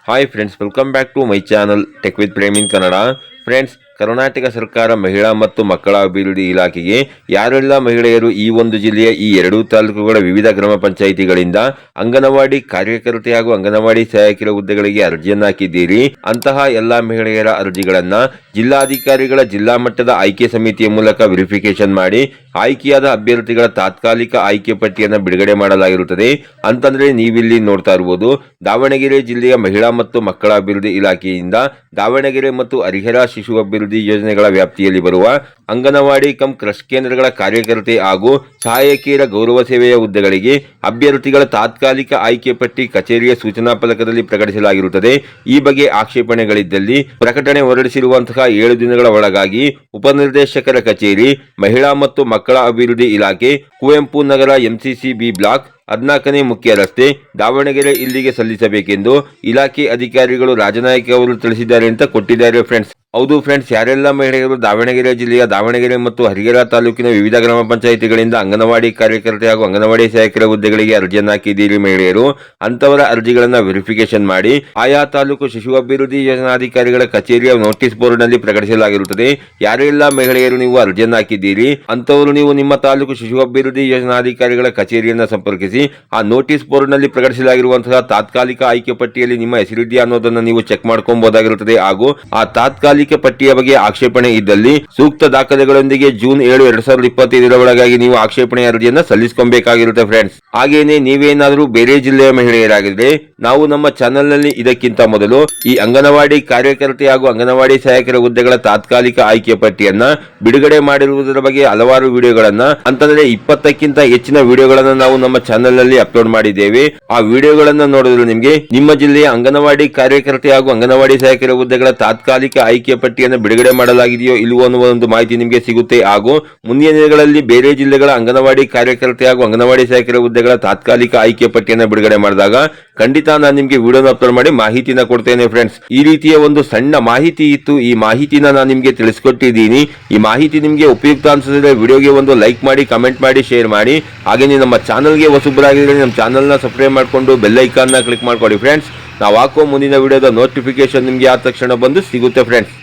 Hi friends, welcome back to my channel tech with Prem in Kannada. Friends, Karnataka ಸರ್ಕಾರ ಮಹಿಳಾ ಮತ್ತು ಮಕ್ಕಳ ಅಭಿವೃದ್ಧಿ ಇಲಾಖೆಗೆ ಯಾರೆಲ್ಲ ಮಹಿಳೆಯರು ಈ ಒಂದು ಜಿಲ್ಲೆಯ ಈ ಎರಡೂ ತಾಲೂಕುಗಳ ವಿವಿಧ ಗ್ರಾಮ ಪಂಚಾಯಿತಿಗಳಿಂದ ಅಂಗನವಾಡಿ ಕಾರ್ಯಕರ್ತೆ ಹಾಗೂ ಅಂಗನವಾಡಿ ಸಹಾಯಕಿಯರ ಹುದ್ದೆಗಳಿಗೆ ಅರ್ಜಿಯನ್ನು ಹಾಕಿದ್ದೀರಿ, ಅಂತಹ ಎಲ್ಲಾ ಮಹಿಳೆಯರ ಅರ್ಜಿಗಳನ್ನ ಜಿಲ್ಲಾಧಿಕಾರಿಗಳ ಜಿಲ್ಲಾ ಮಟ್ಟದ ಆಯ್ಕೆ ಸಮಿತಿಯ ಮೂಲಕ ವೆರಿಫಿಕೇಶನ್ ಮಾಡಿ ಆಯ್ಕೆಯಾದ ಅಭ್ಯರ್ಥಿಗಳ ತಾತ್ಕಾಲಿಕ ಆಯ್ಕೆ ಪಟ್ಟಿಯನ್ನು ಬಿಡುಗಡೆ ಮಾಡಲಾಗಿರುತ್ತದೆ. ಅಂತಂದ್ರೆ ನೀವಿಲ್ಲಿ ನೋಡ್ತಾ ಇರಬಹುದು, ದಾವಣಗೆರೆ ಜಿಲ್ಲೆಯ ಮಹಿಳಾ ಮತ್ತು ಮಕ್ಕಳ ಅಭಿವೃದ್ಧಿ ಇಲಾಖೆಯಿಂದ ದಾವಣಗೆರೆ ಮತ್ತು ಹರಿಹರ ಶಿಶು ಅಭಿವೃದ್ಧಿ ಯೋಜನೆಗಳ ವ್ಯಾಪ್ತಿಯಲ್ಲಿ ಬರುವ ಅಂಗನವಾಡಿ ಕೃಷಿ ಕೇಂದ್ರಗಳ ಕಾರ್ಯಕರ್ತೆ ಹಾಗೂ ಸಹಾಯಕಿಯರ ಗೌರವ ಸೇವೆಯ ಹುದ್ದೆಗಳಿಗೆ ಅಭ್ಯರ್ಥಿಗಳ ತಾತ್ಕಾಲಿಕ ಆಯ್ಕೆ ಪಟ್ಟಿ ಕಚೇರಿಯ ಸೂಚನಾ ಫಲಕದಲ್ಲಿ ಪ್ರಕಟಿಸಲಾಗಿರುತ್ತದೆ. ಈ ಬಗ್ಗೆ ಆಕ್ಷೇಪಣೆಗಳಿದ್ದಲ್ಲಿ ಪ್ರಕಟಣೆ ಹೊರಡಿಸಿರುವಂತಹ 7 ದಿನಗಳ ಒಳಗಾಗಿ ಉಪನಿರ್ದೇಶಕರ ಕಚೇರಿ, ಮಹಿಳಾ ಮತ್ತು ಮಕ್ಕಳ ಅಭಿವೃದ್ಧಿ ಇಲಾಖೆ, Kuvempu Nagar, MCC B block, 14ನೇ ಮುಖ್ಯ ರಸ್ತೆ, ದಾವಣಗೆರೆ ಇಲ್ಲಿಗೆ ಸಲ್ಲಿಸಬೇಕೆಂದು ಇಲಾಖೆ ಅಧಿಕಾರಿಗಳು ರಾಜನಾಯ್ಕ ಅವರು ತಿಳಿಸಿದ್ದಾರೆ ಅಂತ ಕೊಟ್ಟಿದ್ದಾರೆ ಫ್ರೆಂಡ್ಸ್. ಹೌದು ಫ್ರೆಂಡ್ಸ್, ಯಾರೆಲ್ಲ ಮಹಿಳೆಯರು ದಾವಣಗೆರೆ ಜಿಲ್ಲೆಯ ದಾವಣಗೆರೆ ಮತ್ತು ಹರಿಹರ ತಾಲೂಕಿನ ವಿವಿಧ ಗ್ರಾಮ ಪಂಚಾಯಿತಿಗಳಿಂದ ಅಂಗನವಾಡಿ ಕಾರ್ಯಕರ್ತೆ ಹಾಗೂ ಅಂಗನವಾಡಿ ಸಹಾಯಕರ ಹುದ್ದೆಗಳಿಗೆ ಅರ್ಜಿಯನ್ನು ಹಾಕಿದ್ದೀರಿ ಮಹಿಳೆಯರು, ಅಂತವರ ಅರ್ಜಿಗಳನ್ನ ವೆರಿಫಿಕೇಶನ್ ಮಾಡಿ ಆಯಾ ತಾಲೂಕು ಶಿಶು ಅಭಿವೃದ್ಧಿ ಯೋಜನಾಧಿಕಾರಿಗಳ ಕಚೇರಿಯ ನೋಟಿಸ್ ಬೋರ್ಡ್ ನಲ್ಲಿ ಪ್ರಕಟಿಸಲಾಗಿರುತ್ತದೆ. ಯಾರೆಲ್ಲ ಮಹಿಳೆಯರು ನೀವು ಅರ್ಜಿಯನ್ನು ಹಾಕಿದ್ದೀರಿ ಅಂತವರು ನೀವು ನಿಮ್ಮ ತಾಲೂಕು ಶಿಶು ಅಭಿವೃದ್ಧಿ ಯೋಜನಾಧಿಕಾರಿಗಳ ಕಚೇರಿಯನ್ನ ಸಂಪರ್ಕಿಸಿ ಆ ನೋಟಿಸ್ ಬೋರ್ಡ್ ನಲ್ಲಿ ಪ್ರಕಟಿಸಲಾಗಿರುವಂತಹ ತಾತ್ಕಾಲಿಕ ಆಯ್ಕೆ ಪಟ್ಟಿಯಲ್ಲಿ ನಿಮ್ಮ ಹೆಸರಿದೆಯಾ ಅನ್ನೋದನ್ನ ನೀವು ಚೆಕ್ ಮಾಡ್ಕೊಬಹುದಾಗಿರುತ್ತದೆ. ಹಾಗೂ ಆ ತಾತ್ಕಾಲಿಕ ಪಟ್ಟಿಯ ಬಗ್ಗೆ ಆಕ್ಷೇಪಣೆ ಇದ್ದಲ್ಲಿ ಸೂಕ್ತ ದಾಖಲೆಗಳೊಂದಿಗೆ ಜೂನ್ 7, 2025 ಒಳಗಾಗಿ ನೀವು ಆಕ್ಷೇಪಣೆ ಅರ್ಜಿಯನ್ನ ಸಲ್ಲಿಸಬೇಕಾಗಿರುತ್ತೆ ಫ್ರೆಂಡ್ಸ್. ಹಾಗೇನೆ ನೀವೇನಾದ್ರೂ ಬೇರೆ ಜಿಲ್ಲೆಯ ಮಹಿಳೆಯರಾಗಿದ್ರೆ ನಾವು ನಮ್ಮ ಚಾನೆಲ್ ನಲ್ಲಿ ಇದಕ್ಕಿಂತ ಮೊದಲು ಈ ಅಂಗನವಾಡಿ ಕಾರ್ಯಕರ್ತೆ ಹಾಗೂ ಅಂಗನವಾಡಿ ಸಹಾಯಕರ ಹುದ್ದೆಗಳ ತಾತ್ಕಾಲಿಕ ಆಯ್ಕೆ ಪಟ್ಟಿಯನ್ನ ಬಿಡುಗಡೆ ಮಾಡಿರುವುದರ ಬಗ್ಗೆ ಹಲವಾರು ವಿಡಿಯೋಗಳನ್ನ, ಅಂತಂದ್ರೆ 20ಕ್ಕಿಂತ ಹೆಚ್ಚಿನ ವಿಡಿಯೋಗಳನ್ನ ನಾವು ನಮ್ಮ ಚಾನೆಲ್ ನಲ್ಲಿ ಅಪ್ಲೋಡ್ ಮಾಡಿದ್ದೇವೆ. ಆ ವಿಡಿಯೋಗಳನ್ನ ನೋಡಿದ್ರೆ ನಿಮಗೆ ನಿಮ್ಮ ಜಿಲ್ಲೆಯ ಅಂಗನವಾಡಿ ಕಾರ್ಯಕರ್ತೆ ಹಾಗೂ ಅಂಗನವಾಡಿ ಸಹಾಯಕರ ಹುದ್ದೆಗಳ ತಾತ್ಕಾಲಿಕ ಆಯ್ಕೆ ಪಟ್ಟಿಯನ್ನು ಬಿಡುಗಡೆ ಮಾಡಲಾಗಿದೆಯೋ ಇಲ್ಲವೋ ಅನ್ನುವ ಒಂದು ಮಾಹಿತಿ ನಿಮಗೆ ಸಿಗುತ್ತೆ. ಹಾಗೂ ಮುಂದಿನ ದಿನಗಳಲ್ಲಿ ಬೇರೆ ಜಿಲ್ಲೆಗಳ ಅಂಗನವಾಡಿ ಕಾರ್ಯಕರ್ತೆ ಹಾಗೂ ಅಂಗನವಾಡಿ ಸಹಾಯಕರ ಹುದ್ದೆಗಳ ತಾತ್ಕಾಲಿಕ ಆಯ್ಕೆ ಪಟ್ಟಿಯನ್ನು ಬಿಡುಗಡೆ ಮಾಡಿದಾಗ ಖಂಡಿತ ನಾನು ನಿಮಗೆ ವಿಡಿಯೋನ ಅಪ್ಲೋಡ್ ಮಾಡಿ ಮಾಹಿತಿನ ಕೊಡ್ತೇನೆ ಫ್ರೆಂಡ್ಸ್. ಈ ರೀತಿಯ ಒಂದು ಸಣ್ಣ ಮಾಹಿತಿ ಇತ್ತು, ಈ ಮಾಹಿತಿನ ನಾನು ನಿಮಗೆ ತಿಳಿಸ್ಕೊಟ್ಟಿದ್ದೀನಿ. ಈ ಮಾಹಿತಿ ನಿಮಗೆ ಉಪಯುಕ್ತ ಅನ್ಸಿದ್ರೆ ವಿಡಿಯೋಗೆ ಒಂದು ಲೈಕ್ ಮಾಡಿ, ಕಮೆಂಟ್ ಮಾಡಿ, ಶೇರ್ ಮಾಡಿ. ಹಾಗೆ ನಮ್ಮ ಚಾನಲ್ಗೆ ಹೊಸಬರಾಗಿದ್ರೆ ನಮ್ಮ ಚಾನಲ್ನ ಸಬ್ಸ್ಕ್ರೈಬ್ ಮಾಡಿಕೊಂಡು ಬೆಲ್ ಐಕಾನ್ನ ಕ್ಲಿಕ್ ಮಾಡ್ಕೊಳ್ಳಿ ಫ್ರೆಂಡ್ಸ್. ನಾವು ಹಾಕೋ ಮುಂದಿನ ವಿಡಿಯೋದ ನೋಟಿಫಿಕೇಶನ್ ನಿಮಗೆ ಆದ ತಕ್ಷಣ ಬಂದು ಸಿಗುತ್ತೆ ಫ್ರೆಂಡ್ಸ್.